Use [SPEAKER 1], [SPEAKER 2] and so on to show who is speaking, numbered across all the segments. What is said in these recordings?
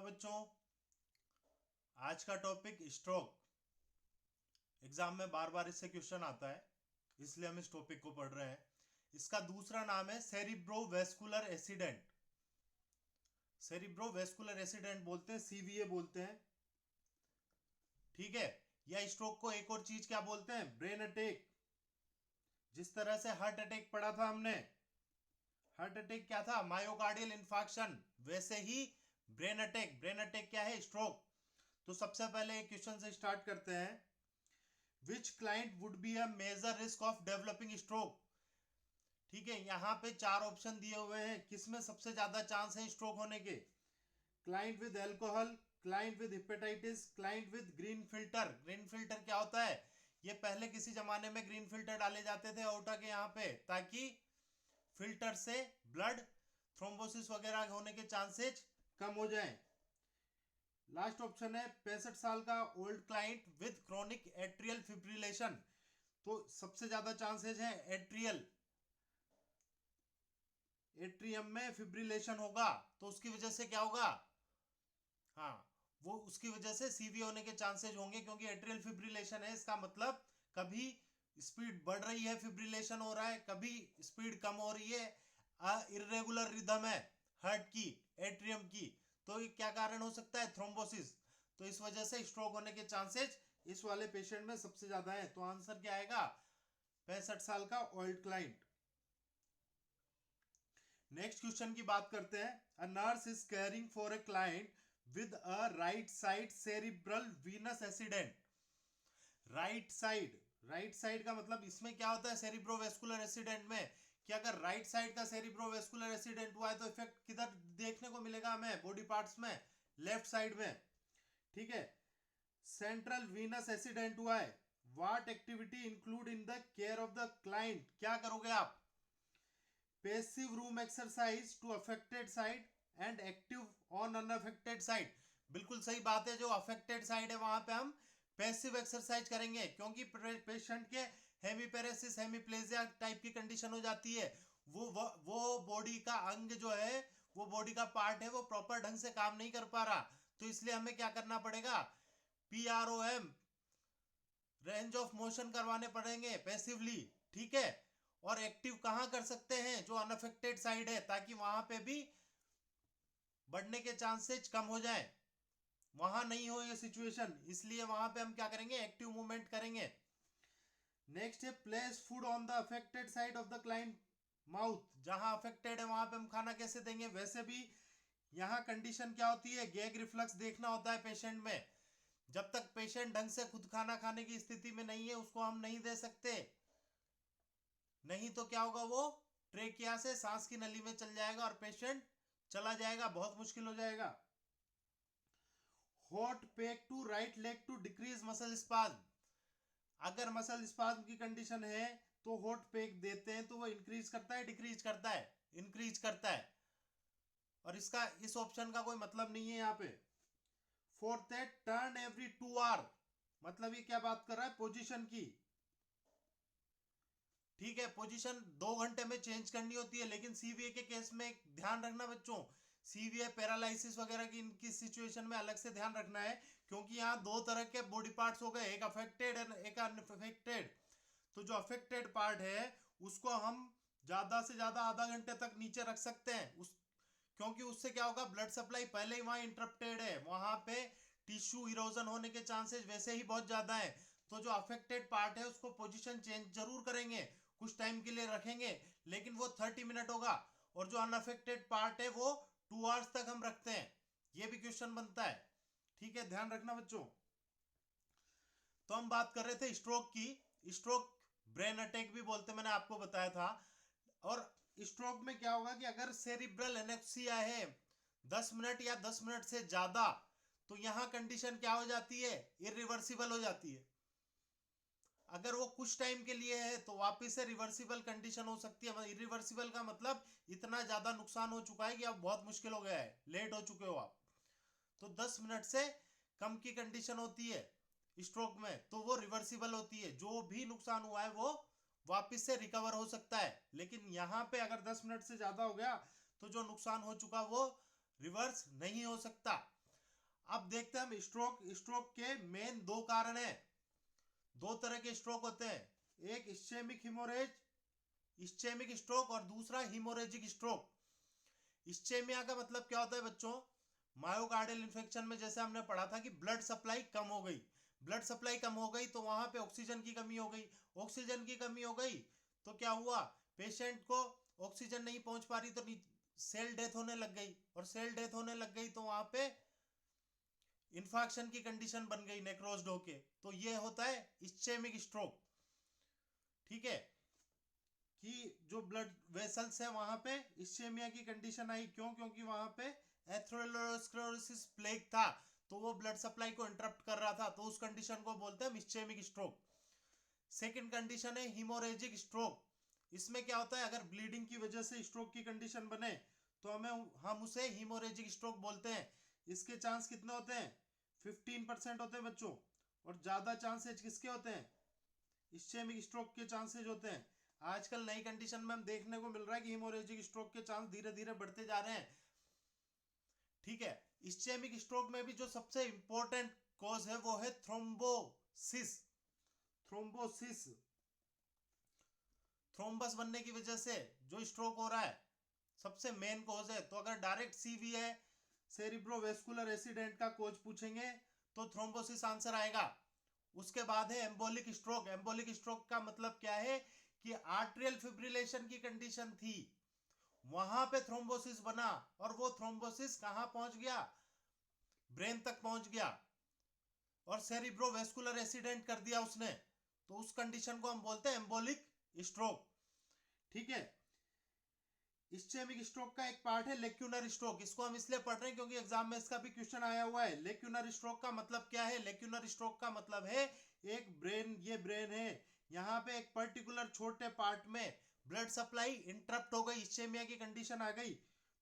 [SPEAKER 1] बच्चों, आज का टॉपिक स्ट्रोक। एग्जाम में बार बार इससे क्वेश्चन आता है, इसलिए हम इस टॉपिक को पढ़ रहे हैं। इसका दूसरा नाम है सेरिब्रोवेस्कुलर एक्सीडेंट। सेरिब्रोवेस्कुलर एक्सीडेंट बोलते हैं, सीवीए बोलते हैं, ठीक है। या स्ट्रोक को एक और चीज क्या बोलते हैं, ब्रेन अटैक। जिस तरह से हार्ट अटैक पढ़ा था हमने, हार्ट अटैक क्या था, मायोकार्डियल इन्फार्क्शन, वैसे ही ब्रेन अटैक। ब्रेन अटैक क्या है, स्ट्रोक। तो सबसे पहले एक क्वेश्चन से स्टार्ट करते हैं। Which client would be a major risk of developing stroke. ठीक है, यहां पे चार ऑप्शन दिए हुए हैं, किसमें सबसे ज्यादा चांस है स्ट्रोक होने के। Client with alcohol, client with hepatitis, client with green filter. Green filter क्या होता है, ये पहले किसी जमाने में ग्रीन फिल्टर डाले जाते थे ओटा के यहाँ पे, ताकि फिल्टर से ब्लड थ्रोम्बोसिस वगैरह होने के चांसेस कम हो जाएं। लास्ट ऑप्शन है 65 साल का old client with chronic atrial fibrillation. तो सबसे ज्यादा चांसेस है एट्रियम में फिब्रिलेशन होगा, तो उसकी वजह से क्या होगा, हाँ, वो उसकी वजह से सीवी होने के चांसेस होंगे, क्योंकि एट्रियल फिब्रिलेशन है। इसका मतलब कभी स्पीड बढ़ रही है, फिब्रिलेशन हो रहा है, कभी स्पीड कम हो रही है, इरेगुलर रिदम है हार्ट की, एट्रियम की। तो ये क्या कारण हो सकता है, थ्रोम्बोसिस। तो इस वजह से स्ट्रोक होने के चांसेस इस वाले पेशेंट में सबसे ज्यादा है। तो आंसर क्या आएगा, 65 साल का ओल्ड क्लाइंट। नेक्स्ट क्वेश्चन की बात करते हैं। A nurse is caring for a client with a right side cerebral Venus accident. Right side का मतलब इसमें क्या होता है, सेरिब्रोवेस्कुलर एक्सीडेंट में, कि अगर राइट साइड का सेरिब्रोवेस्कुलर एक्सीडेंट हुआ है तो इफेक्ट किधर देखने को मिलेगा हमें, बॉडी पार्ट्स में, लेफ्ट साइड में, ठीक है। सेंट्रल वीनस एक्सीडेंट हुआ है, what activity include in the care of the client. क्या करोगे आप, passive room exercise to affected side and active on unaffected side. बिल्कुल सही बात है, जो अफेक्टेड साइड है वहां पे हम पैसिव एक्सरसाइज करेंगे, क्योंकि पेशेंट के हेमीपेरेसिस हेमीप्लेजिया टाइप की कंडीशन हो जाती है। वो बॉडी का अंग जो है, वो बॉडी का पार्ट है, वो प्रॉपर ढंग से काम नहीं कर पा रहा। तो इसलिए हमें क्या करना पड़ेगा, PROM, रेंज ऑफ मोशन करवाने पड़ेंगे पैसिवली, ठीक है। और एक्टिव कहां कर सकते हैं, जो अनअफेक्टेड साइड है, ताकि वहां पे भी बढ़ने के चांसेस कम हो जाए, वहां नहीं हो ये सिचुएशन, इसलिए वहां पे हम क्या करेंगे, एक्टिव मूवमेंट करेंगे। नेक्स्ट है place food on the affected side of the client mouth. जहां अफेक्टेड है वहां पे हम खाना कैसे देंगे, वैसे भी यहाँ कंडीशन क्या होती है, गैग रिफ्लक्स देखना होता है पेशेंट में। जब तक पेशेंट ढंग से खुद खाना खाने की स्थिति में नहीं है, उसको हम नहीं दे सकते। नहीं तो क्या होगा, वो ट्रेकिया से सांस की नली में चल जाएगा और पेशेंट चला जाएगा, बहुत मुश्किल हो जाएगा। Hot pack to right leg to decrease muscle spasm. अगर मसल स्पाज्म की कंडीशन है तो हॉट पैक देते हैं, तो वो इंक्रीज करता है, डिक्रीज करता है, इंक्रीज करता है। और इसका इस ऑप्शन का कोई मतलब नहीं है यहाँ पे। फोर्थ है टर्न एवरी 2 आवर, मतलब ये क्या बात कर रहा है, पोजीशन की, ठीक है। पोजीशन 2 घंटे में चेंज करनी होती है, लेकिन सीवीए के केस में ध्यान रखना बच्चों, सीवीए पैरालिसिस वगैरह की इनकी सिचुएशन में अलग से ध्यान रखना है, क्योंकि यहाँ दो तरह के बॉडी पार्ट्स हो गए, एक अफेक्टेड एंड एक अनअफेक्टेड। तो जो अफेक्टेड पार्ट है उसको हम ज्यादा से ज्यादा आधा घंटे तक नीचे रख सकते हैं, उस क्योंकि उससे क्या होगा, ब्लड सप्लाई पहले ही वहां इंटरप्टेड है, वहां पे टिश्यू इरोजन होने के चांसेस वैसे ही बहुत ज्यादा है। तो जो अफेक्टेड पार्ट है उसको पोजीशन चेंज जरूर करेंगे, कुछ टाइम के लिए रखेंगे, लेकिन वो 30 मिनट होगा। और जो अनअफेक्टेड पार्ट है वो 2 आवर्स तक हम रखते हैं। ये भी क्वेश्चन बनता है, ठीक है, ध्यान रखना बच्चों। तो हम बात कर रहे थे स्ट्रोक की। स्ट्रोक ब्रेन अटैक भी बोलते, मैंने आपको बताया था। और स्ट्रोक में क्या होगा कि अगर सेरिब्रल एनेक्सिया है 10 मिनट या 10 मिनट से ज्यादा, तो यहां कंडीशन क्या हो जाती है, इरिवर्सिबल हो जाती है। अगर वो कुछ टाइम के लिए है तो वापिस से रिवर्सिबल कंडीशन हो सकती है। इरिवर्सिबल का मतलब इतना ज्यादा नुकसान हो चुका है कि अब बहुत मुश्किल हो गया है, लेट हो चुके हो आप। तो 10 मिनट से कम की कंडीशन होती है स्ट्रोक में, तो वो रिवर्सिबल होती है, जो भी नुकसान हुआ है वो वापस से रिकवर हो सकता है। लेकिन यहां पे अगर 10 मिनट से ज्यादा हो गया तो जो नुकसान हो चुका वो रिवर्स नहीं हो सकता। अब देखते हैं हम स्ट्रोक। स्ट्रोक के मेन दो कारण है, दो तरह के स्ट्रोक होते हैं, एक इस्चेमिक हिमोरेज, इस्चेमिक स्ट्रोक, और दूसरा हिमोरेजिक स्ट्रोक। इस्चेमिया का मतलब क्या होता है बच्चों, मायोकार्डियल इन्फेक्शन में जैसे हमने पढ़ा था कि ब्लड सप्लाई कम हो गई, ब्लड सप्लाई कम हो गई तो वहां पे ऑक्सीजन की कमी हो गई, ऑक्सीजन की कमी हो गई तो क्या हुआ, पेशेंट को ऑक्सीजन नहीं पहुंच पा रही तो सेल डेथ होने लग गई, और सेल डेथ होने लग गई तो वहां पे इन्फेक्शन की कंडीशन बन गई नेक्रोज्ड होके, तो ये होता है इस्चेमिक स्ट्रोक। ठीक है, कि जो ब्लड वेसल्स है वहां पे इस्चेमिया की कंडीशन आई, क्यों, क्योंकि वहां पे एथेरोस्क्लेरोसिस प्लेग था, तो वो ब्लड सप्लाई को इंटरप्ट कर रहा था, तो उस कंडीशन को बोलते हैं इस्चेमिक स्ट्रोक। सेकंड कंडीशन है हिमोरेजिक स्ट्रोक। इसमें क्या होता है, अगर ब्लीडिंग की वजह से स्ट्रोक की कंडीशन बने तो हम उसे हिमोरेजिक स्ट्रोक बोलते हैं। इसके चांस कितने होते हैं, 15% होते हैं बच्चों, और ज्यादा चांसेज किसके होते हैं, इस्चेमिक स्ट्रोक के चांसेज होते हैं। आजकल नई कंडीशन में हम देखने को मिल रहा है कि हिमोरेजिक स्ट्रोक के चांस धीरे धीरे बढ़ते जा रहे हैं। ठीक है, इस्चेमिक स्ट्रोक में भी जो सबसे इंपॉर्टेंट कॉज है वो है थ्रोम्बोसिस। थ्रोम्बोसिस, थ्रोम्बस बनने की वजह से जो स्ट्रोक हो रहा है सबसे मेन कॉज है। तो अगर डायरेक्ट सीवी है, सेरिब्रोवेस्कुलर एक्सीडेंट का कोज पूछेंगे तो थ्रोम्बोसिस आंसर आएगा। उसके बाद है एम्बोलिक स्ट्रोक। एम्बोलिक स्ट्रोक का मतलब क्या है कि आर्टरियल फिब्रिलेशन की कंडीशन थी, वहां पे थ्रोम्बोसिस बना, और वो थ्रोम्बोसिस कहां पहुंच गया, ब्रेन तक पहुंच गया, और सेरिब्रोवेस्कुलर एक्सीडेंट कर दिया उसने, तो उस कंडीशन को हम बोलते हैं एम्बोलिक स्ट्रोक। ठीक है, इस्चेमिक स्ट्रोक का एक पार्ट है लेक्यूनर स्ट्रोक। इसको हम इसलिए पढ़ रहे हैं क्योंकि एग्जाम में इसका भी क्वेश्चन आया हुआ है। लेक्यूनर स्ट्रोक का मतलब क्या है, लेक्यूनर स्ट्रोक का मतलब है एक ब्रेन, ये ब्रेन है, यहाँ पे एक पर्टिकुलर छोटे पार्ट में ब्लड सप्लाई इंटरप्ट हो गई, इस्चेमिया की कंडीशन आ गई,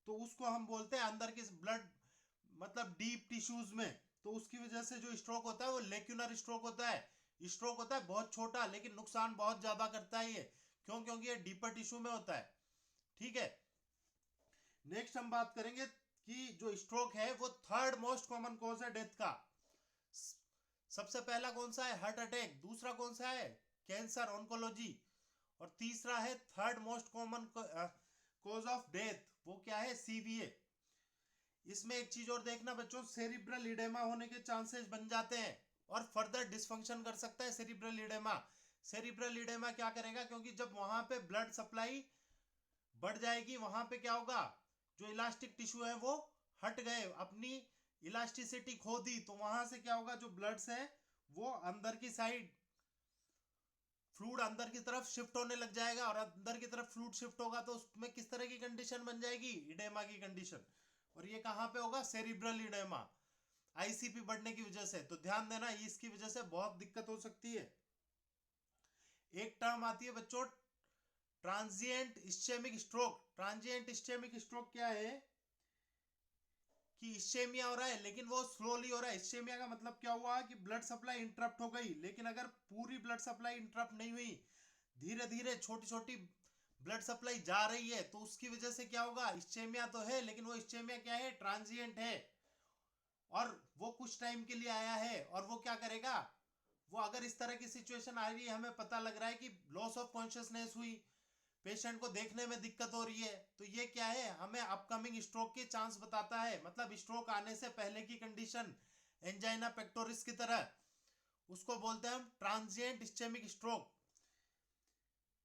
[SPEAKER 1] तो उसको हम बोलते हैं अंदर की ब्लड, मतलब डीप टिश्यूज में, तो उसकी वजह से जो स्ट्रोक होता है वो लेक्यूनर स्ट्रोक होता है। स्ट्रोक होता है बहुत छोटा लेकिन नुकसान बहुत ज्यादा करता है ये, क्यों, क्योंकि ये डीपर टिश्यू में होता है। ठीक है, नेक्स्ट हम बात करेंगे कि जो स्ट्रोक है वो थर्ड मोस्ट कॉमन कॉज है डेथ का। सबसे पहला कौन सा है, हार्ट अटैक, दूसरा कौन सा है, कैंसर, ऑन्कोलॉजी, और तीसरा है third most common cause of death, वो क्या है, सीवीए। इसमें एक चीज और देखना बच्चों, सेरिब्रल इडेमा होने के चांसेस बन जाते हैं और फर्दर डिसफंक्शन कर सकता है सेरिब्रल इडेमा। सेरिब्रल इडेमा क्या करेगा, क्योंकि जब वहां पे ब्लड सप्लाई बढ़ जाएगी, वहां पे क्या होगा, जो इलास्टिक टिश्यू है वो हट गए, अपनी इलास्टिसिटी खो दी, तो वहां से क्या होगा, जो ब्लड है वो अंदर की साइड, फ्लूड अंदर की तरफ शिफ्ट होने लग जाएगा, और अंदर की तरफ फ्लूड शिफ्ट होगा तो उसमें किस तरह की कंडीशन बन जाएगी, इडेमा की कंडीशन। और ये कहां पे होगा, सेरिब्रल इडेमा, आईसीपी बढ़ने की वजह से। तो ध्यान देना, इसकी वजह से बहुत दिक्कत हो सकती है। एक टर्म आती है बच्चों, transient ischaemic stroke. Transient ischaemic stroke क्या है कि इस्चेमिया हो रहा है लेकिन वो स्लोली हो रहा है। इस्चेमिया का मतलब क्या हुआ कि ब्लड सप्लाई इंटरप्ट हो गई, लेकिन अगर पूरी ब्लड सप्लाई इंटरप्ट नहीं हुई, धीरे धीरे छोटी छोटी ब्लड सप्लाई जा रही है, तो उसकी वजह से क्या होगा, इस्चेमिया तो है लेकिन वो इस्चेमिया क्या है, ट्रांजिएंट है, और वो कुछ टाइम के लिए आया है, और वो क्या करेगा, वो अगर इस तरह की सिचुएशन आ रही है, हमें पता लग रहा है कि लॉस ऑफ कॉन्शियसनेस हुई, पेशेंट को देखने में दिक्कत हो रही है, तो ये क्या है, हमें अपकमिंग स्ट्रोक के चांस बताता है, मतलब स्ट्रोक आने से पहले की कंडीशन, एंजाइना पेक्टोरिस की तरह, उसको बोलते हैं हम ट्रांजिएंट इस्चेमिक स्ट्रोक।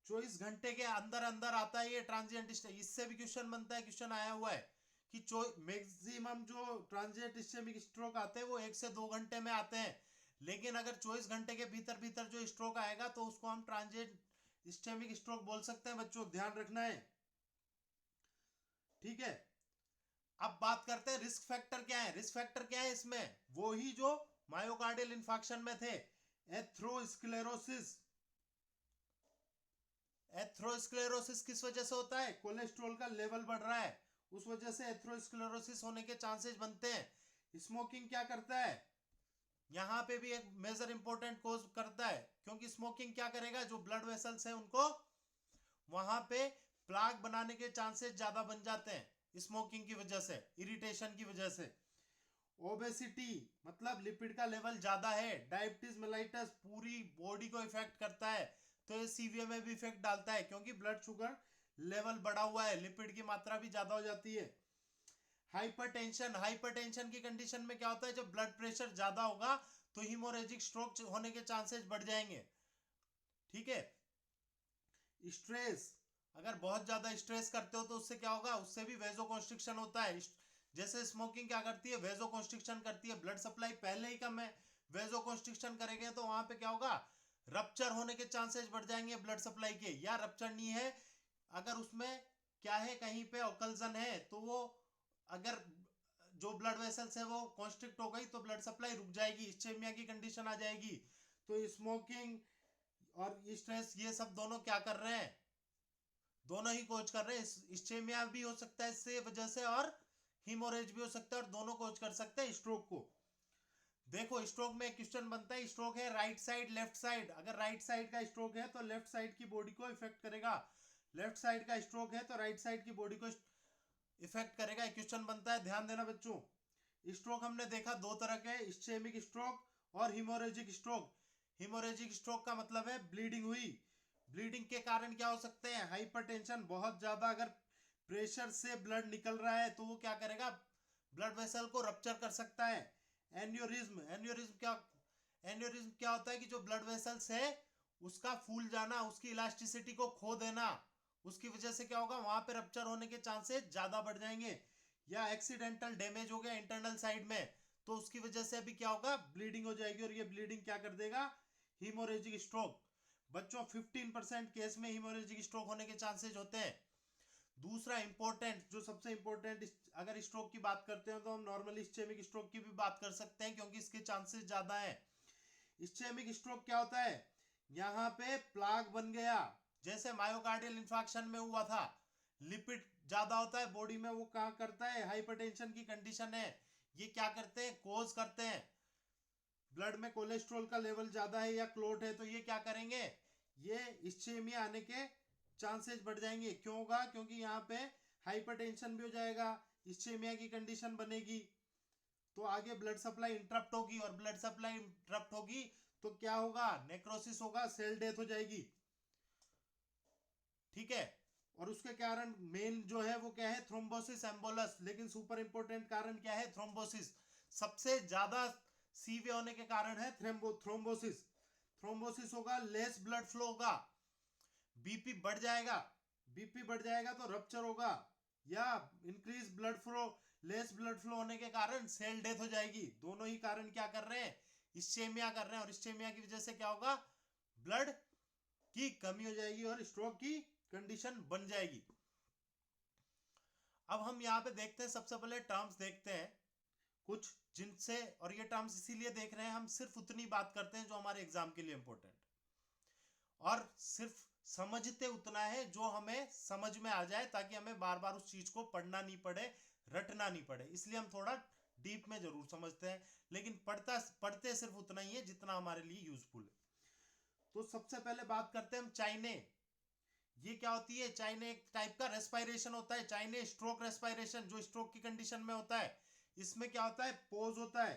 [SPEAKER 1] 24 घंटे के अंदर अंदर आता है ये ट्रांजिएंट। इससे भी क्वेश्चन बनता है, क्वेश्चन आया हुआ है कि मैक्सिमम जो ट्रांजिएंट इस्चेमिक स्ट्रोक आते हैं वो 1 से 2 घंटे में आते हैं, लेकिन अगर 24 घंटे के भीतर भीतर जो स्ट्रोक आएगा तो उसको हम ट्रांजिएंट इस्चेमिक स्ट्रोक बोल सकते हैं बच्चों, ध्यान रखना है। ठीक है, अब बात करते हैं रिस्क फैक्टर क्या है। रिस्क फैक्टर क्या है इसमें, वो ही जो मायोकार्डियल इंफार्क्शन में थे, एथ्रोस्क्लेरोसिस। एथ्रोस्क्लेरोसिस किस वजह से होता है, कोलेस्ट्रॉल का लेवल बढ़ रहा है, उस वजह से एथ्रोस्क्लेरोसिस होने के चांसेस बनते हैं। स्मोकिंग क्या करता है, यहां पे भी एक मेजर इंपॉर्टेंट कोज करता है, क्योंकि स्मोकिंग क्या करेगा, जो ब्लड वेसल्स है उनको वहां पे प्लाक बनाने के चांसेस ज्यादा बन जाते हैं स्मोकिंग की वजह से, इरिटेशन की वजह से। ओबेसिटी मतलब लिपिड का लेवल ज्यादा है। डायबिटीज मेलाइटस पूरी बॉडी को इफेक्ट करता है, तो ये सीवीए में भी इफेक्ट डालता है क्योंकि ब्लड शुगर लेवल बढ़ा हुआ है, लिपिड की मात्रा भी ज्यादा हो जाती है। हाइपरटेंशन, हाइपरटेंशन की कंडीशन में क्या होता है, जब ब्लड प्रेशर ज्यादा होगा तो हीमोरेजिक स्ट्रोक होने के चांसेस बढ़ जाएंगे। ठीक है। स्ट्रेस, अगर बहुत ज्यादा स्ट्रेस करते हो तो उससे क्या होगा, उससे भी वेजोकॉन्स्ट्रिक्शन होता है। जैसे स्मोकिंग क्या करती है, वेजोकॉन्स्ट्रिक्शन करती है, ब्लड सप्लाई पहले ही कम है, वेजोकॉन्स्ट्रिक्शन करेंगे तो वहां पे क्या होगा, रप्चर होने के चांसेस बढ़ जाएंगे ब्लड सप्लाई के। या रप्चर नहीं है, अगर उसमें क्या है, कहीं पे ऑकल्जन है तो वो, अगर जो ब्लड वेसल्स है वो कॉन्स्ट्रिक्ट हो गई तो ब्लड सप्लाई रुक जाएगी, इस्चेमिया की कंडीशन आ जाएगी। तो स्मोकिंग और स्ट्रेस ये सब दोनों क्या कर रहे हैं, दोनों ही कोच कर रहे हैं। इस्चेमिया भी हो सकता है इससे वजह से, और हीमोरेज भी हो सकता है, और दोनों कोच कर सकते हैं स्ट्रोक को। देखो स्ट्रोक में एक क्वेश्चन बनता है, स्ट्रोक है राइट साइड लेफ्ट साइड, अगर राइट साइड का स्ट्रोक है तो लेफ्ट साइड की बॉडी को इफेक्ट करेगा, लेफ्ट साइड का स्ट्रोक है तो राइट साइड की बॉडी को इफेक्ट करेगा। एक क्वेश्चन बनता है, ध्यान देना बच्चों। स्ट्रोक हमने देखा दो तरह के, इस्चेमिक स्ट्रोक और हीमोरेजिक स्ट्रोक। हीमोरेजिक स्ट्रोक का मतलब है ब्लीडिंग हुई। ब्लीडिंग के कारण क्या हो सकते हैं, हाइपरटेंशन, बहुत ज्यादा अगर प्रेशर से ब्लड निकल रहा है तो वो क्या करेगा, ब्लड वेसल को रप्चर कर सकता है। एन्यूरिज्म, एन्यूरिज्म क्या होता है कि जो ब्लड वेसल्स है उसका फूल जाना, उसकी इलास्टिसिटी को खो देना, उसकी वजह से क्या होगा, वहां पे रप्चर होने के चांसेस ज्यादा बढ़ जाएंगे। या एक्सीडेंटल डैमेज हो गया इंटरनल साइड में, तो उसकी वजह से अभी क्या होगा, ब्लीडिंग हो जाएगी, और ये ब्लीडिंग क्या कर देगा, हीमोरेजिक स्ट्रोक। बच्चों 15% केस में हीमोरेजिक स्ट्रोक होने के चांसेस होते हैं। दूसरा इंपॉर्टेंट, जो सबसे इंपॉर्टेंट, अगर स्ट्रोक की बात करते हैं तो हम नॉर्मली इस्चेमिक स्ट्रोक की भी बात कर सकते हैं क्योंकि इसके चांसेस ज्यादा है। इस्चेमिक स्ट्रोक क्या होता है, यहाँ पे प्लाग बन गया, जैसे मायोकार्डियल इंफार्क्शन में हुआ था, लिपिड ज्यादा होता है बॉडी में, वो क्या करता है, हाइपरटेंशन की कंडीशन है, ये क्या करते हैं, कोज करते हैं। ब्लड में कोलेस्ट्रॉल का लेवल ज्यादा है या क्लोट है तो ये क्या करेंगे, ये इस्चेमिया आने के चांसेस बढ़ जाएंगे। क्यों होगा, क्योंकि यहाँ पे हाइपरटेंशन भी हो जाएगा, इस्चेमिया की कंडीशन बनेगी, तो आगे ब्लड सप्लाई इंटरप्ट होगी, और ब्लड सप्लाई इंटरप्ट होगी तो क्या होगा, नेक्रोसिस होगा, सेल डेथ हो जाएगी। ठीक है। और उसके कारण मेन जो है वो क्या है, थ्रोम्बोसिस एम्बोलस। लेकिन सुपर इंपोर्टेंट कारण क्या है, थ्रोम्बोसिस। सबसे ज्यादा सीवियर होने के कारण है थ्रोम्बोसिस। थ्रोम्बोसिस होगा, लेस ब्लड फ्लो होगा, बीपी बढ़ जाएगा, बीपी बढ़ जाएगा तो रप्चर होगा, या increase blood flow, less blood flow होने के कारण सेल डेथ हो जाएगी। दोनों ही कारण क्या कर रहे हैं, इस्चेमिया कर रहे हैं, और इस्चेमिया की वजह से क्या होगा, ब्लड की कमी हो जाएगी और स्ट्रोक की कंडीशन बन जाएगी। अब हम यहाँ पे देखते हैं, सबसे पहले टर्म्स देखते हैं कुछ जिनसे, और ये टर्म्स इसीलिए देख रहे हैं, हम सिर्फ उतनी बात करते हैं जो हमारे एग्जाम के लिए इंपॉर्टेंट, और सिर्फ समझते उतना है जो हमें समझ में आ जाए, ताकि हमें बार बार उस चीज को पढ़ना नहीं पड़े, रटना नहीं पड़े। इसलिए हम थोड़ा डीप में जरूर समझते हैं, लेकिन पढ़ते सिर्फ उतना ही है जितना हमारे लिए यूजफुल है। तो सबसे पहले बात करते हैं हम चाइने। ये क्या होती है, चाइने एक टाइप का रेस्पायरेशन होता है, चाइने स्ट्रोक रेस्पायरेशन, जो स्ट्रोक की कंडीशन में होता है। इसमें क्या होता है, पोज होता है,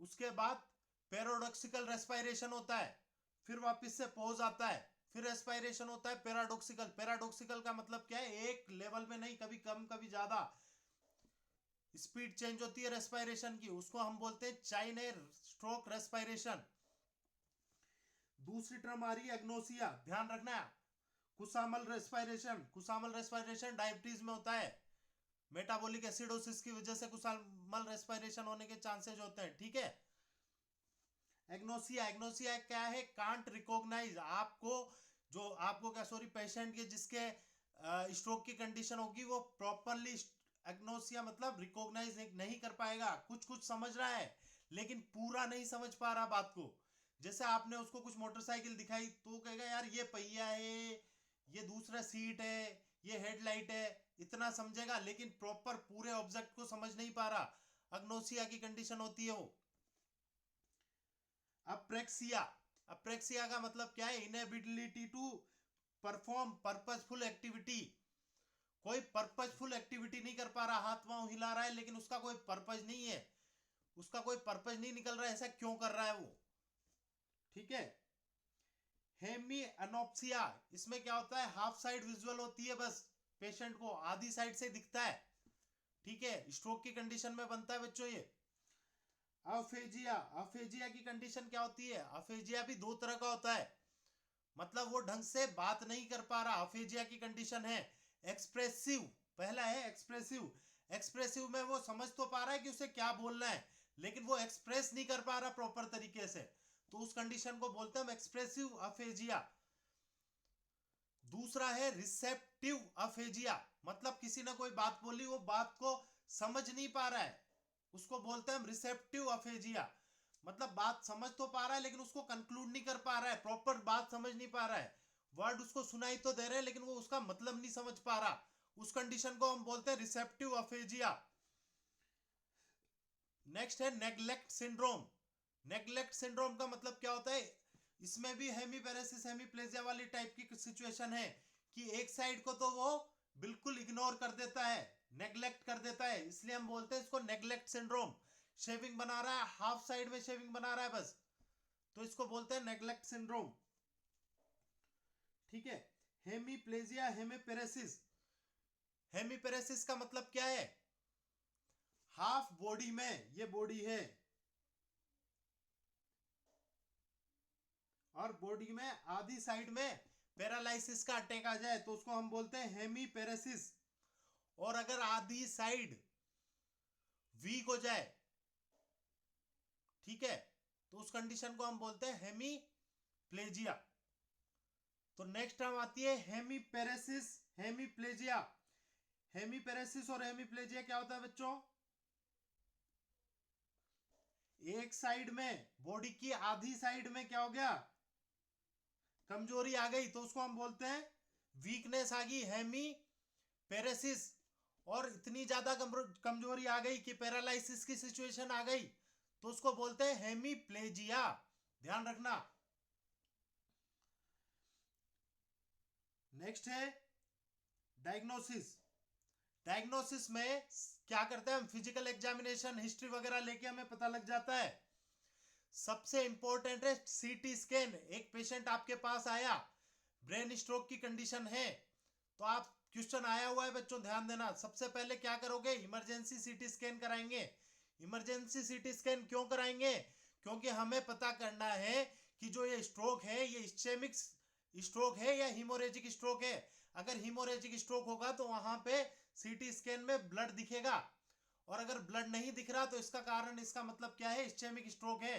[SPEAKER 1] उसके बाद पैराडॉक्सिकल रेस्पायरेशन होता है, फिर वापस से पोज आता है, फिर रेस्पायरेशन होता है पैराडॉक्सिकल। पैराडॉक्सिकल का मतलब क्या है, एक लेवल में नहीं, कभी कम कभी ज्यादा स्पीड चेंज होती है रेस्पायरेशन की, उसको हम बोलते हैं चाइने स्ट्रोक रेस्पायरेशन। दूसरी टर्म आ रही है एग्नोसिया, ध्यान रखना है, कुसामल रेस्पायरेशन। कुसामल रेस्पायरेशन डायबिटीज में होता है, मेटाबॉलिक एसिडोसिस की वजह से कुसामल रेस्पायरेशन होने के चांसेस होते हैं। ठीक है। एग्नोसिया, एग्नोसिया क्या है, कांट रिकॉग्नाइज, आपको जो आपको क्या, सॉरी, पेशेंट के जिसके स्ट्रोक की कंडीशन होगी वो प्रॉपरली, एग्नोसिया मतलब रिकॉग्नाइज नहीं कर पाएगा, कुछ कुछ समझ रहा है लेकिन पूरा नहीं समझ पा रहा बात को। जैसे आपने उसको कुछ मोटरसाइकिल दिखाई तो कहेगा यार ये पहिया है, ये दूसरा सीट है, ये हेडलाइट है, इतना समझेगा, लेकिन प्रॉपर पूरे ऑब्जेक्ट को समझ नहीं पा रहा, अग्नोसिया की कंडीशन होती है वो। अप्रेक्सिया, अप्रेक्सिया का मतलब क्या है, inability to perform purposeful activity. कोई पर्पसफुल एक्टिविटी नहीं कर पा रहा, हाथ पांव हिला रहा है लेकिन उसका कोई पर्पस नहीं है, उसका कोई पर्पज नहीं निकल रहा है, ऐसा क्यों कर रहा है वो। ठीक है। हेमी एनोप्सिया, इसमें क्या होता है, हाफ साइड विजुअल होती है, बस पेशेंट को आधी साइड से दिखता है। ठीक है, स्ट्रोक की कंडीशन में बनता है बच्चों ये। अफेजिया, अफेजिया की कंडीशन क्या होती है, अफेजिया भी दो तरह का होता है, मतलब वो ढंग से बात नहीं कर पा रहा, अफेजिया की कंडीशन है। एक्सप्रेसिव, पहला है एक्सप्रेसिव, एक्सप्रेसिव में वो समझ तो पा रहा है कि उसे क्या बोलना है, लेकिन वो एक्सप्रेस नहीं कर पा रहा प्रॉपर तरीके से, तो उस कंडीशन को बोलते हैं एक्सप्रेसिव अफेजिया। दूसरा है रिसेप्टिव अफेजिया, मतलब किसी ने कोई बात बोली, वो बात को समझ नहीं पा रहा है, उसको बोलते हैं रिसेप्टिव अफेजिया। मतलब बात समझ तो पा रहा है लेकिन उसको कंक्लूड नहीं कर पा रहा है, प्रॉपर बात समझ नहीं पा रहा है, वर्ड उसको सुनाई तो दे रहे हैं लेकिन वो उसका मतलब नहीं समझ पा रहा, उस कंडीशन को हम बोलते हैं रिसेप्टिव अफेजिया। नेक्स्ट है नेग्लेक्ट सिंड्रोम। नेग्लेक्ट सिंड्रोम का मतलब क्या होता है, इसमें भी हेमीपेरेसिस हेमीप्लेजिया वाली टाइप की सिचुएशन है कि एक साइड को तो वो बिल्कुल इग्नोर कर देता है, नेग्लेक्ट कर देता है, इसलिए हम बोलते हैं इसको नेग्लेक्ट सिंड्रोम। शेविंग बना रहा है, हाफ साइड में शेविंग बना रहा है बस, तो इसको बोलते हैं नेग्लेक्ट सिंड्रोम। ठीक है। हेमीप्लेजिया हेमीपेरेसिस, हेमीपेरेसिस का मतलब क्या है, हाफ बॉडी में, ये बॉडी है और बॉडी में आधी साइड में पैरालाइसिस का अटैक आ जाए तो उसको हम बोलते हैं हेमीपेरेसिस। और अगर आधी साइड वीक हो जाए, ठीक है, तो उस कंडीशन को हम बोलते हैं हेमीप्लेजिया। तो नेक्स्ट टर्म आती है हेमीपेरेसिस हेमीप्लेजिया। हेमीपेरेसिस और हेमीप्लेजिया क्या होता है बच्चों, एक साइड में, बॉडी की आधी साइड में क्या हो गया, कमजोरी आ गई, तो उसको हम बोलते हैं वीकनेस आ गई, हेमी पेरेसिस। और इतनी ज्यादा कमजोरी आ गई कि पैरालाइसिस की सिचुएशन आ गई, तो उसको बोलते हैं हेमीप्लेजिया, ध्यान रखना। नेक्स्ट है डायग्नोसिस। डायग्नोसिस में क्या करते हैं हम, फिजिकल एग्जामिनेशन हिस्ट्री वगैरह लेके हमें पता लग जाता है। सबसे इंपॉर्टेंट है सीटी स्कैन। एक पेशेंट आपके पास आया, ब्रेन स्ट्रोक की कंडीशन है, तो आप, क्वेश्चन आया हुआ है बच्चों ध्यान देना, सबसे पहले क्या करोगे, इमरजेंसी सीटी स्कैन कराएंगे। इमरजेंसी सीटी स्कैन क्यों कराएंगे, क्योंकि हमें पता करना है कि जो ये स्ट्रोक है ये इस्चेमिक स्ट्रोक है या हीमोरेजिक स्ट्रोक है। अगर हीमोरेजिक स्ट्रोक होगा तो वहां पे सीटी स्कैन में ब्लड दिखेगा, और अगर ब्लड नहीं दिख रहा तो इसका कारण, इसका मतलब क्या है, इस्चेमिक स्ट्रोक है।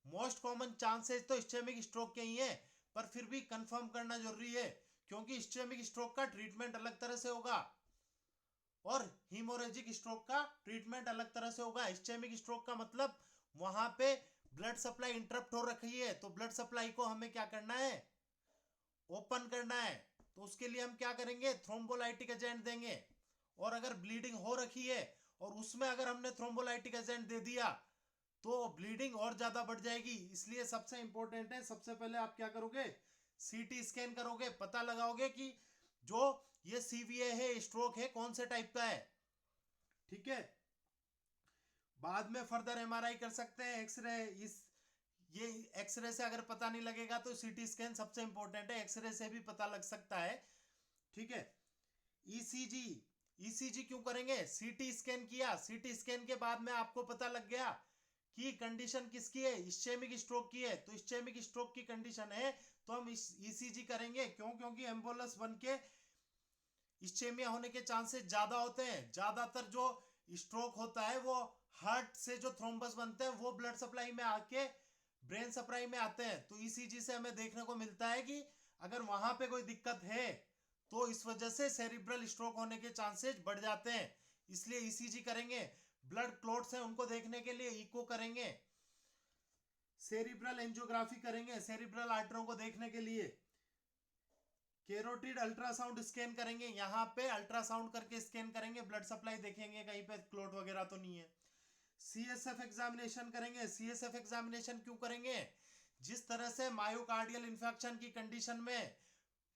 [SPEAKER 1] मोस्ट कॉमन चांसेस तो इस्चेमिक स्ट्रोक के ही है, पर फिर भी कंफर्म करना जरूरी है, क्योंकि इस्चेमिक स्ट्रोक का ट्रीटमेंट अलग तरह से होगा और हीमोरेजिक स्ट्रोक का ट्रीटमेंट अलग तरह से होगा। इस्चेमिक स्ट्रोक का मतलब वहां पे ब्लड सप्लाई इंटरप्ट हो रखी है, तो ब्लड सप्लाई को हमें क्या करना है, ओपन करना है, तो उसके लिए हम क्या करेंगे, थ्रोम्बोलाइटिक एजेंट देंगे। और अगर ब्लीडिंग हो रखी है और उसमें अगर हमने थ्रोम्बोलाइटिक एजेंट दे दिया तो ब्लीडिंग और ज्यादा बढ़ जाएगी, इसलिए सबसे इंपॉर्टेंट है, सबसे पहले आप क्या करोगे, सीटी स्कैन करोगे, पता लगाओगे कि जो ये सीवीए है, स्ट्रोक है, कौन से टाइप का है। ठीक है, बाद में फर्दर एमआरआई कर सकते हैं, एक्सरे, इस ये एक्सरे से अगर पता नहीं लगेगा तो सीटी स्कैन सबसे इंपॉर्टेंट है, एक्सरे से भी पता लग सकता है। ठीक है। ईसीजी, ईसीजी क्यों करेंगे, सीटी स्कैन किया, सीटी स्कैन के बाद में आपको पता लग गया कि कंडीशन किसकी है, इस्चेमिक स्ट्रोक की है, तो इस्चेमिक स्ट्रोक की कंडीशन है तो हम ईसीजी करेंगे। क्यों, क्योंकि एम्बोलस बन के इस्चेमिया होने के चांसेस ज्यादा होते हैं। ज्यादातर जो स्ट्रोक होता है वो हार्ट से जो थ्रोम्बस बनते हैं वो ब्लड सप्लाई में आके ब्रेन सप्लाई में आते हैं, तो ईसीजी से हमें देखने को मिलता है कि अगर वहां पे कोई दिक्कत है तो इस वजह से सेरिब्रल स्ट्रोक होने के चांसेस बढ़ जाते हैं, इसलिए ईसीजी करेंगे। ब्लड क्लॉट्स हैं उनको देखने के लिए इको करेंगे, सेरिब्रल एंजियोग्राफी करेंगे सेरिब्रल आर्टरों को देखने के लिए, कैरोटिड अल्ट्रासाउंड स्कैन करेंगे, यहाँ पे अल्ट्रासाउंड करके स्कैन करेंगे, ब्लड सप्लाई देखेंगे कहीं पे क्लॉट वगैरह तो नहीं है। सीएसएफ एग्जामिनेशन करेंगे। सीएसएफ एग्जामिनेशन क्यों करेंगे, जिस तरह से मायोकार्डियल इंफेक्शन की कंडीशन में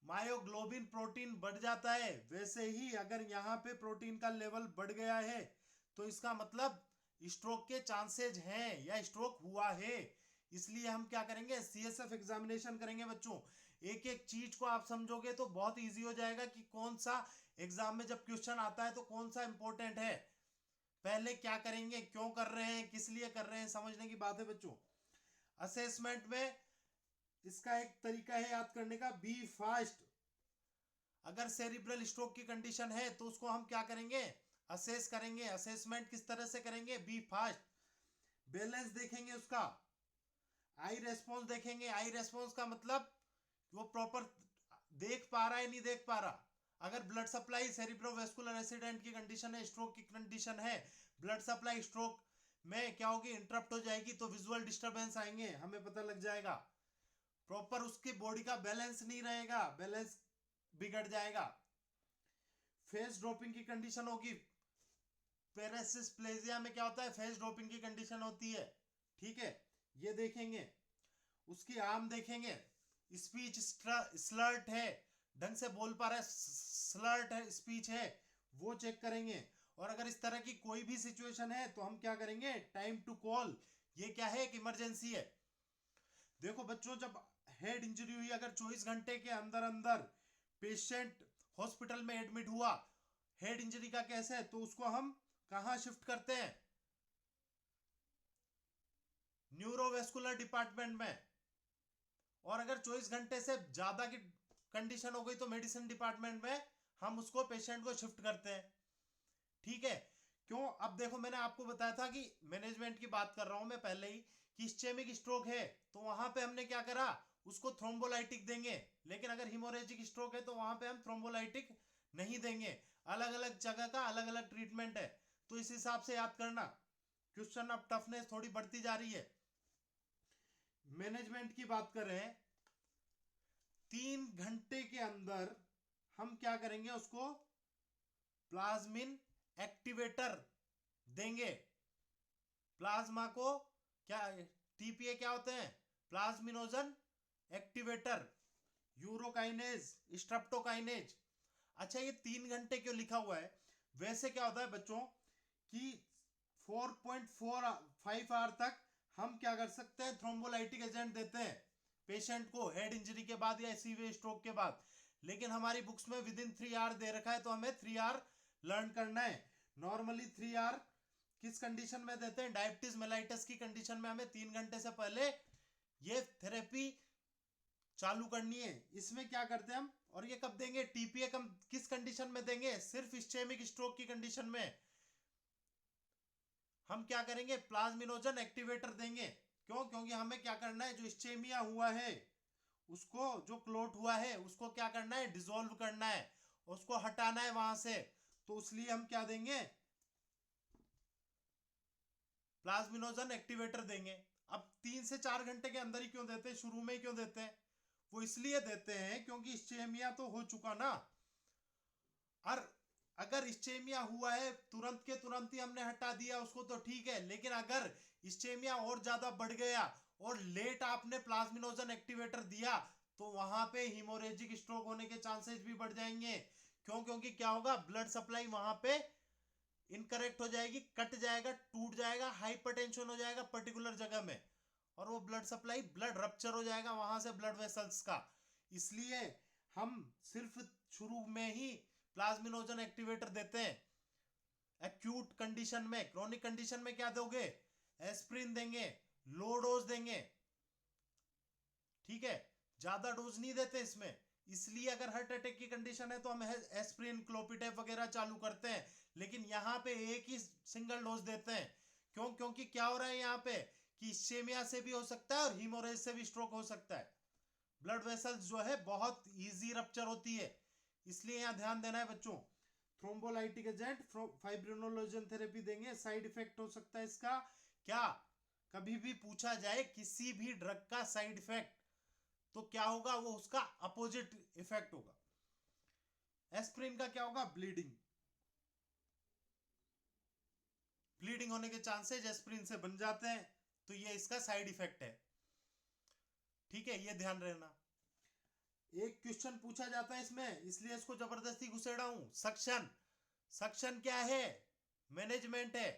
[SPEAKER 1] मायोग्लोबिन प्रोटीन बढ़ जाता है, वैसे ही अगर यहाँ पे प्रोटीन का लेवल बढ़ गया है तो इसका मतलब स्ट्रोक के चांसेज हैं या स्ट्रोक हुआ है। इसलिए हम क्या करेंगे, सीएसएफ एग्जामिनेशन करेंगे बच्चों। एक एक चीज को आप समझोगे तो बहुत इजी हो जाएगा कि कौन सा एग्जाम में जब क्वेश्चन आता है तो कौन सा इंपॉर्टेंट है, पहले क्या करेंगे, क्यों कर रहे हैं, किस लिए कर रहे हैं, समझने की बात है बच्चों। असेसमेंट में इसका एक तरीका है याद करने का, बी फास्ट। अगर सेरिब्रल स्ट्रोक की कंडीशन है तो उसको हम क्या करेंगे, असेस करेंगे। असेसमेंट किस तरह से करेंगे, बी फास्ट। बैलेंस देखेंगे उसका, आई रेस्पॉन्स देखेंगे। आई रेस्पॉन्स का मतलब वो प्रॉपर देख पा रहा है नहीं देख पा रहा। अगर ब्लड सप्लाई सेरिब्रोवेस्कुलर एक्सीडेंट की कंडीशन है, स्ट्रोक की कंडीशन है, ब्लड सप्लाई स्ट्रोक में क्या होगी, इंटरप्ट हो जाएगी, तो विजुअल डिस्टरबेंस आएंगे, हमें पता लग जाएगा। प्रॉपर उसकी बॉडी का बैलेंस नहीं रहेगा, बैलेंस बिगड़ जाएगा। फेस ड्रॉपिंग की कंडीशन होगी, पेरेसिस प्लेजिया में क्या होता है, फेस ड्रॉपिंग की कंडीशन होती है। ठीक है, ये देखेंगे। उसकी आर्म देखेंगे, स्पीच स्लर्ट है, ढंग से बोल पा रहा है, स्लर्ट है, स्पीच है, वो चेक करेंगे। और अगर इस तरह की कोई भी सिचुएशन है तो हम क्या करेंगे, टाइम टू कॉल। ये क्या है, एक इमरजेंसी है। देखो बच्चों, जब हेड इंजरी हुई, अगर 24 घंटे के अंदर अंदर पेशेंट हॉस्पिटल में एडमिट हुआ, हेड इंजरी का केस है, तो उसको हम कहां शिफ्ट करते हैं, न्यूरोवेस्कुलर डिपार्टमेंट में। और अगर 24 घंटे से ज्यादा की कंडीशन हो गई तो मेडिसिन डिपार्टमेंट में हम उसको पेशेंट को शिफ्ट करते हैं। ठीक है, क्यों, अब देखो मैंने आपको बताया था कि मैनेजमेंट की बात कर रहा हूं मैं पहले ही, कि इस्चेमिक स्ट्रोक है तो वहां पे हमने क्या करा, उसको थ्रोम्बोलाइटिक देंगे। लेकिन अगर हिमोरेजिक स्ट्रोक है तो वहां पे हम थ्रोम्बोलाइटिक नहीं देंगे। अलग अलग जगह का अलग अलग ट्रीटमेंट है, तो इस हिसाब से याद करना। क्वेश्चन अब टफनेस थोड़ी बढ़ती जा रही है। मैनेजमेंट की बात कर रहे हैं, 3 घंटे के अंदर हम क्या करेंगे, उसको प्लाज्मिन एक्टिवेटर देंगे। प्लाज्मा को क्या, टीपीए क्या होते हैं, प्लाज्मिनोजन एक्टिवेटर, यूरोकाइनेज, स्ट्रेप्टोकाइनेज। अच्छा, ये 3 घंटे क्यों लिखा हुआ है, वैसे क्या होता है बच्चों कि 4.45 आवर तक हम क्या कर सकते हैं, थ्रोम्बोलाइटिक एजेंट देते हैं पेशेंट को हेड इंजरी के बाद या सीवियर स्ट्रोक के बाद। लेकिन हमारी बुक्स में विद इन 3 आवर दे रखा है, तो हमें 3 आवर लर्न करना है। नॉर्मली 3 आवर किस कंडीशन में देते हैं, डायबिटीज मेलाइटिस की कंडीशन में हमें 3 घंटे से पहले ये थेरेपी चालू करनी है। इसमें क्या करते हैं हम, और ये कब देंगे, टीपीए कम किस कंडीशन में देंगे, सिर्फ इस्चेमिक स्ट्रोक की कंडीशन में हम क्या करेंगे, प्लाज्मिनोजन एक्टिवेटर देंगे। क्यों, क्योंकि हमें क्या करना है, जो इस्चेमिया हुआ है उसको, जो क्लोट हुआ है उसको क्या करना है, डिसॉल्व करना है, उसको हटाना है वहां से। तो इसलिए हम क्या देंगे, प्लाज्मिनोजन एक्टिवेटर देंगे। अब 3 से 4 घंटे के अंदर ही क्यों देते हैं, शुरू में ही क्यों देते हैं, वो इसलिए देते हैं क्योंकि इस्चेमिया तो हो चुका ना। और अगर इस्चेमिया हुआ है तुरंत के तुरंत ही हमने हटा दिया उसको तो ठीक है, लेकिन अगर इस्चेमिया और ज्यादा बढ़ गया और लेट आपने प्लाज्मिनोजन एक्टिवेटर दिया तो वहां पे हीमोरेजिक स्ट्रोक होने के चांसेस भी बढ़ जाएंगे। क्यों, क्योंकि क्या होगा, ब्लड सप्लाई वहां पे इनकरेक्ट हो जाएगी, कट जाएगा, टूट जाएगा, हाइपरटेंशन हो जाएगा पर्टिकुलर जगह में, और वो ब्लड सप्लाई, ब्लड रप्चर हो जाएगा वहां से ब्लड वेसल्स का। इसलिए हम सिर्फ शुरू में ही प्लाज्मिनोजन एक्टिवेटर देते हैं। एक्यूट कंडीशन में, क्रोनिक कंडीशन में क्या दोगे, एस्प्रिन देंगे, लो डोज देंगे। ठीक है, ज्यादा डोज नहीं देते इसमें। इसलिए अगर हार्ट अटैक की कंडीशन है तो हम एस्प्रिन, क्लोपिटेप वगैरह चालू करते हैं, लेकिन यहाँ पे एक ही सिंगल डोज देते हैं। क्यों, क्योंकि क्या हो रहा है यहाँ पे कि इस्चेमिया से भी हो सकता है और हीमोरेज से भी स्ट्रोक हो सकता है। ब्लड वेसल्स जो है बहुत इजी रप्चर होती है, इसलिए यहाँ ध्यान देना है बच्चों। थ्रोम्बोलाइटिक एजेंट, फाइब्रिनोलोजन थेरेपी देंगे। साइड इफेक्ट हो सकता है इसका क्या, कभी भी पूछा जाए किसी भी ड्रग का साइड इफेक्ट तो क्या होगा, वो उसका अपोजिट इफेक्ट होगा। एस्प्रिन का क्या होगा, ब्लीडिंग, ब्लीडिंग होने के चांसेस एस्प्रिन से बन जाते हैं, तो ये इसका साइड इफेक्ट है। ठीक है, ये ध्यान रखना। एक क्वेश्चन पूछा जाता है इसमें, इसलिए इसको जबरदस्ती घुसेड़ा हूं। सक्शन, सक्शन क्या है, मैनेजमेंट है।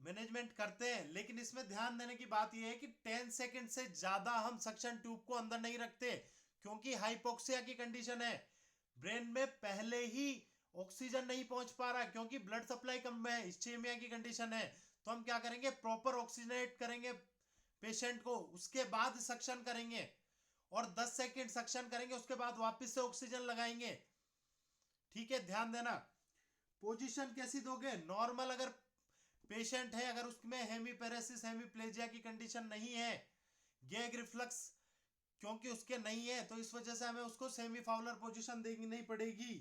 [SPEAKER 1] मैनेजमेंट करते हैं, लेकिन इसमें ध्यान देने की बात यह है कि 10 सेकंड से ज्यादा हम सक्शन ट्यूब को अंदर नहीं रखते, क्योंकि हाइपोक्सिया की कंडीशन है, ब्रेन में पहले ही ऑक्सीजन नहीं पहुंच पा रहा, क्योंकि ब्लड सप्लाई कम है, इस्चेमिया की कंडीशन है। तो हम क्या करेंगे, प्रॉपर ऑक्सीजनेट करेंगे पेशेंट को, उसके बाद सक्शन करेंगे और 10 सेकंड सक्शन करेंगे, उसके बाद वापस से ऑक्सीजन लगाएंगे। ठीक है, ध्यान देना। पोजीशन कैसी दोगे, नॉर्मल अगर पेशेंट है, अगर उसमें हेमीपेरेसिस हेमीप्लेजिया की कंडीशन नहीं है, गैग रिफ्लक्स क्योंकि उसके नहीं है, तो इस वजह से हमें उसको सेमी फाउलर पोजीशन देनी नहीं पड़ेगी,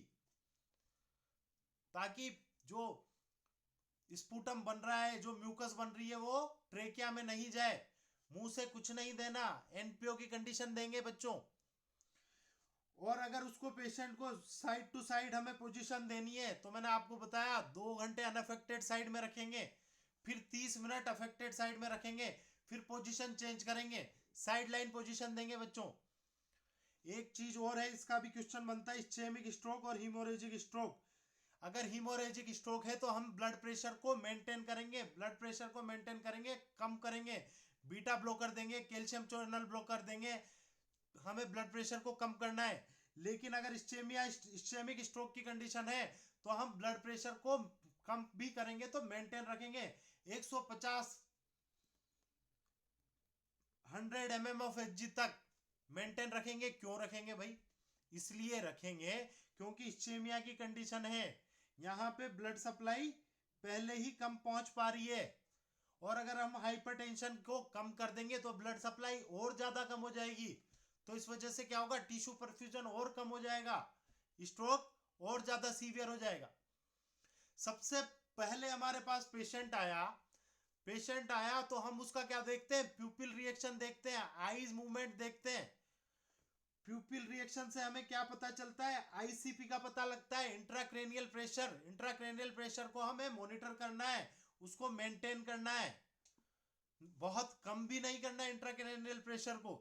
[SPEAKER 1] ताकि जो स्पूटम बन रहा है, जो म्यूकस बन रही है, वो ट्रेकिया में नहीं जाए। मुंह से कुछ नहीं देना, एनपीओ की कंडीशन देंगे बच्चों। और अगर उसको पेशेंट को साइड टू साइड हमें पोजीशन देनी है, तो मैंने आपको बताया 2 घंटे अनअफेक्टेड साइड में रखेंगे, फिर 30 मिनट अफेक्टेड साइड में रखेंगे, फिर पोजीशन चेंज करेंगे, साइड लाइन पोजीशन देंगे बच्चों। एक चीज और है, इसका भी क्वेश्चन बनता है, इस्चेमिक स्ट्रोक और हीमोरेजिक स्ट्रोक। अगर हीमोरेजिक स्ट्रोक है तो हम ब्लड प्रेशर को मेंटेन करेंगे, ब्लड प्रेशर को मेंटेन करेंगे, कम करेंगे, बीटा ब्लॉकर देंगे, कैल्शियम चैनल ब्लॉकर देंगे, हमें ब्लड प्रेशर को कम करना है। लेकिन अगर इस्चेमिक स्ट्रोक की कंडीशन है तो हम ब्लड प्रेशर को कम भी करेंगे तो मेंटेन रखेंगे, 150 100 mm ऑफ एचजी तक मेंटेन रखेंगे। क्यों रखेंगे भाई, इसलिए रखेंगे क्योंकि इस्चेमिया की कंडीशन है, यहां पे ब्लड सप्लाई पहले ही कम पहुंच पा रही है, और अगर हम हाइपरटेंशन को कम कर देंगे तो ब्लड सप्लाई और ज्यादा कम हो जाएगी, तो इस वजह से क्या होगा, टिश्यू परफ्यूजन और कम हो जाएगा, स्ट्रोक और ज्यादा सीवियर हो जाएगा। सबसे पहले हमारे पास पेशेंट आया तो हम उसका क्या देखते हैं, प्यूपिल रिएक्शन देखते हैं, आईज मूवमेंट देखते हैं। प्यूपिल रिएक्शन से हमें क्या पता चलता है, आईसीपी का पता लगता है, इंट्राक्रेनियल प्रेशर को हमें मॉनिटर करना है, उसको मेंटेन करना है, बहुत कम भी नहीं करना है इंट्राक्रेनियल प्रेशर को,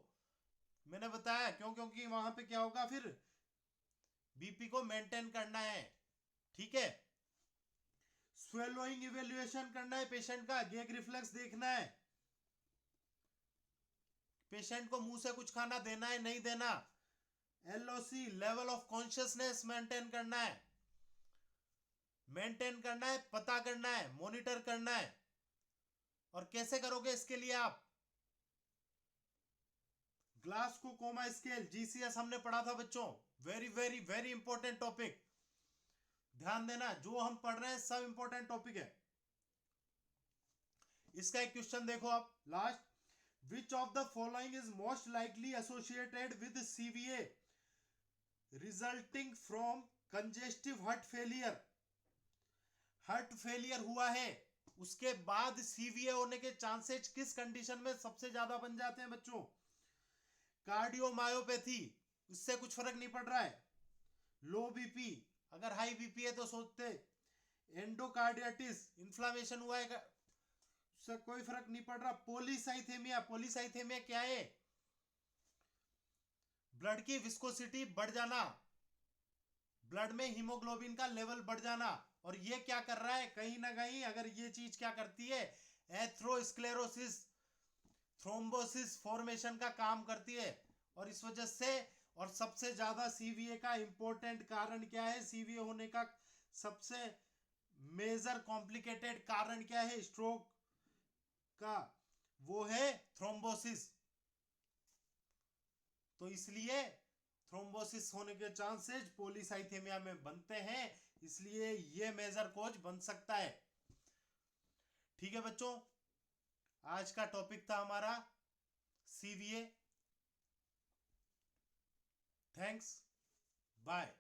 [SPEAKER 1] मैंने बताया क्यों, क्योंकि वहां पे क्या होगा, फिर बीपी को मेंटेन करना है। ठीक है, स्वेलोइंग इवेल्युएशन करना है पेशेंट का, गैग रिफ्लेक्स देखना है, पेशेंट को मुंह से कुछ खाना देना है नहीं देना, LOC level of consciousness maintain करना है, पता करना है, मॉनिटर करना है। और कैसे करोगे इसके लिए, आप ग्लास को कोमा स्केल जीसीएस हमने पढ़ा था बच्चों, very very very important topic, ध्यान देना, जो हम पढ़ रहे हैं सब इंपॉर्टेंट टॉपिक है। इसका एक क्वेश्चन देखो आप last, which of the following is most likely associated with CVA resulting from congestive heart failure हुआ है, उसके बाद सीवीए होने के चांसेस किस कंडीशन में सबसे ज्यादा बन जाते हैं बच्चों, कार्डियोमायोपैथी, इससे कुछ फर्क नहीं पड़ रहा है, लो बीपी, अगर हाई बीपी है तो सोचते, एंडोकार्डियाटिस इन्फ्लामेशन हुआ है, उससे कोई फर्क नहीं पड़ रहा, पॉलीसाइथेमिया क्या है, ब्लड की विस्कोसिटी बढ़ जाना, ब्लड में हीमोग्लोबिन का लेवल बढ़ जाना, और ये क्या कर रहा है, कहीं ना कहीं अगर ये चीज क्या करती है, एथ्रोस्क्लेरोसिस थ्रोम्बोसिस फॉर्मेशन का काम करती है, और इस वजह से, और सबसे ज्यादा सीवीए का इंपॉर्टेंट कारण क्या है, सीवीए होने का सबसे मेजर कॉम्प्लिकेटेड कारण क्या है स्ट्रोक का, वो है थ्रोम्बोसिस। तो इसलिए थ्रोम्बोसिस होने के चांसेस पॉलीसाइथेमिया में बनते हैं, इसलिए ये मेजर कॉज बन सकता है। ठीक है बच्चों, आज का टॉपिक था हमारा सीवीए। Thanks, bye.